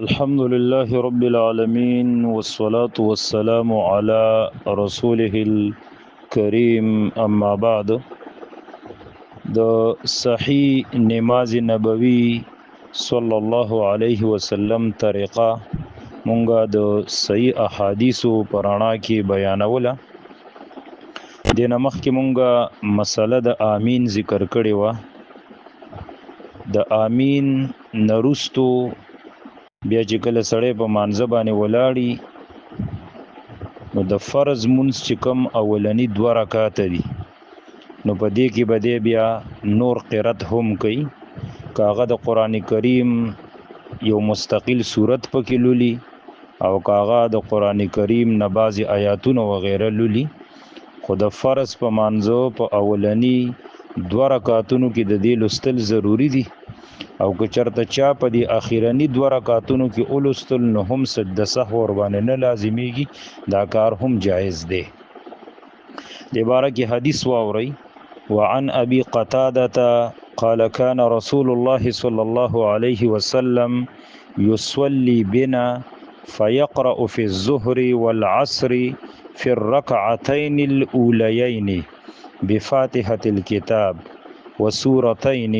الحمد لله رب العالمين والصلاة والسلام على رسوله الكريم أما بعد د صحیح نماز نبوي صلی الله علیه وسلم طریقه مونږه د صحیح احادیثو پرانا کې بیانوله. د نمخ کې مونږه مسله د امین ذکر کړې و. د امین نرستو بیا چې کله سړی په مانځه باندې ولاړی نو د فرض مونځ چې کوم اولنی 2 رکعات دي نو په دې کې به بیا نور قرات هم کوي. کاغه د قران کریم یو مستقل صورت پکې لولي او کاغه د قران کریم نه بعضی آیاتونه و غیره لولي. خو د فرض په مانځو په اولنی 2 رکعاتونو کې د دې لستل ضروری دي او که چرته چا په دې اخیرنی 2 رکعاتونو کې اولستل نو هم سجده سهو ور باندې نه لازمیږي، دا کار هم جایز دی. د باره کې حدیث واوري وعن ابي قتاده قال كان رسول الله صلى الله عليه وسلم يصلي بنا فيقرأ في الظهر والعصر في الركعتين الأوليين بفاتحة الكتاب وسورتين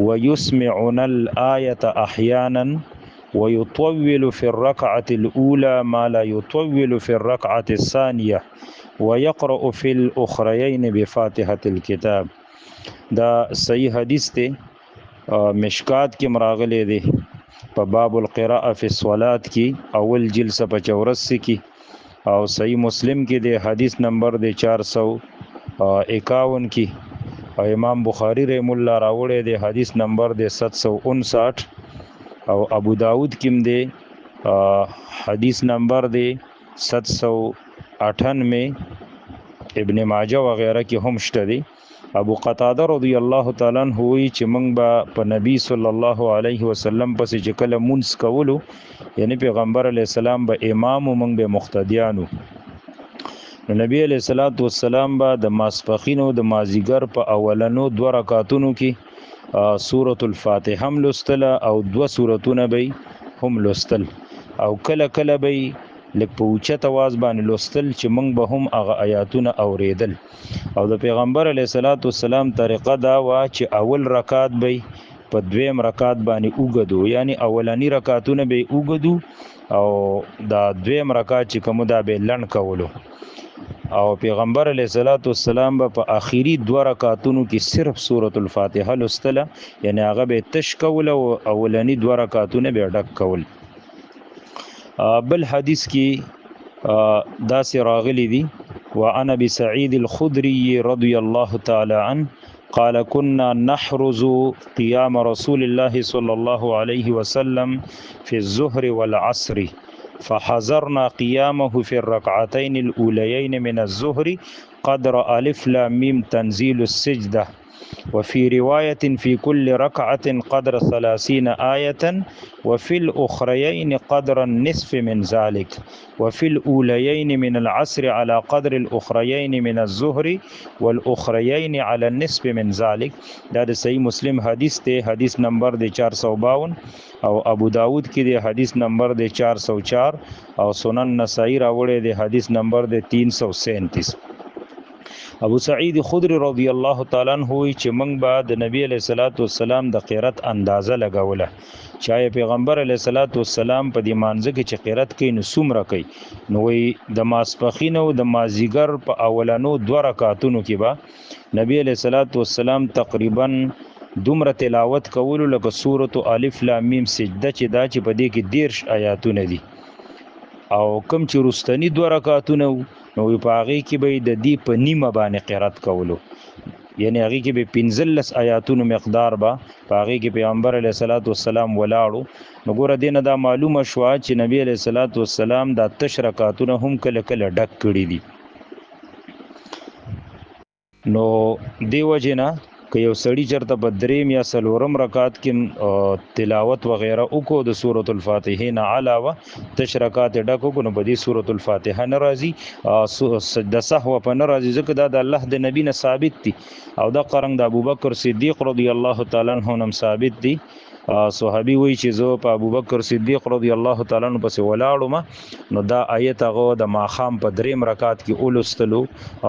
ويسمعنا الآية أحيانا ويطول في الركعة الأولى ما لا يطول في الركعة الثانية ويقرأ في الأخريين بفاتحة الكتاب. دا صحیح حدیث ته مشکات کې مراغله دی په باب القراءة في الصلاة کې اول جلسه په 84 کې او صحیح مسلم کې دی حدیث نمبر دی 451 کې او امام بخاری رحم الله راوړی دی حدیث نمبر دی 759 او ابو داود کې دی حدیث نمبر دی 798 ابن ماجه وغیرہ کې هم شته دی. ابو قتاده رضی الله تعالی عنہ وی چې موږ به په نبی صلی الله علیه وسلم پسې چې کله مونږ کولو یعنی پیغمبر علی السلام به امام او موږ به مقتدیانو. نو نبی علیہ الصلوۃ والسلام با د ماسپخین او د مازیګر په اولنو 2 رکعاتونو کې سورۃ الفاتحه هم لوستل او 2 سورتونه به هم لوستل او کله کله به لک په اوچت आवाज باندې لوستل چې موږ به هم هغه آیاتونه اوریدل. او د پیغمبر علیہ الصلوۃ والسلام طریقه دا وا چې اول رکعات به په 2م رکعات باندې اوګدو، یعنی اولنی رکعاتونه به اوګدو او دا 2م رکعات چې کوم دا به لړن کولو او پیغمبر علیہ الصلوۃ والسلام په آخري 2 رکعاتونو کې صرف سورۃ الفاتحه لوستله، یعنی هغه به تش کول او اولنی 2 رکعاتونه به ډک کول. بل حدیث کې دا سي راغلي دي وعن ابي سعيد الخدري رضي الله تعالى عنه قال كنا نحرز قيام رسول الله صلى الله عليه وسلم في الظهر والعصر فحذرنا قيامه في الركعتين الأوليين من الظهر قدر ألف لام ميم تنزيل السجدة، وفي رواية في كل ركعة قدر 30 آية، وفي الأخريين قدر النصف من ذلك، وفي الأوليين من العصر على قدر الأخريين من الظهر والأخريين على النصف من ذلك. دا صحیح مسلم حدیث ته حدیث نمبر دی 452 او ابو داود کې دی حدیث نمبر دی 404 او سنن نسائی راوړی دی حدیث نمبر دی 337. ابو سعید خدری رضی الله تعالی عنہ چې موږ به د نبی علیہ الصلوۃ والسلام د قرات اندازه لګوله، چې پیغمبر علیہ الصلوۃ والسلام په دې مانځ کې چې قرات کوي نو څومره کوي، نو وی د ماسپخین او د مازیګر په اولانو 2 رکعاتونو کې به نبی علیہ الصلوۃ والسلام تقریبا دومره تلاوت کولو لکه سورۃ الف لام میم سجده چې دا چې په دې کې 13 آیاتونه دي او کم چې رستنی 2 رکعاتونه نو په هغه کې به د دې په نیمه باندې قرات کولو، یعنی هغه کې به 15 آیاتونو مقدار به په هغه کې پیغمبر علیه الصلاۃ والسلام ولاړو. نو ګوره دینه دا معلومه شو چې نبی علیه الصلاۃ والسلام د 10 رکعاتونه هم کله کله ډک کړي دي. نو دیو جنا که یو سړی چرته په 3 یا 4 رکعات کې تلاوت وغیرہ وکړو د سورۃ الفاتحه نه علاوه 10 رکعات ډکو کو نو په دې سورۃ الفاتحه ناراضي سجده سهو په ناراضي ځکه دا د الله د نبی نه ثابت دي او دا قرنګ د ابوبکر صدیق رضی الله تعالی عنہ هم ثابت دي صحابي وی چې زه په ابوبکر صدیق رضی الله تعالی عنہ پسې ولاړم نو دا آیت هغه د ماخام په دریم رکعت کې اولستلو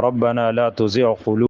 ربنا لا تزغ قلوبنا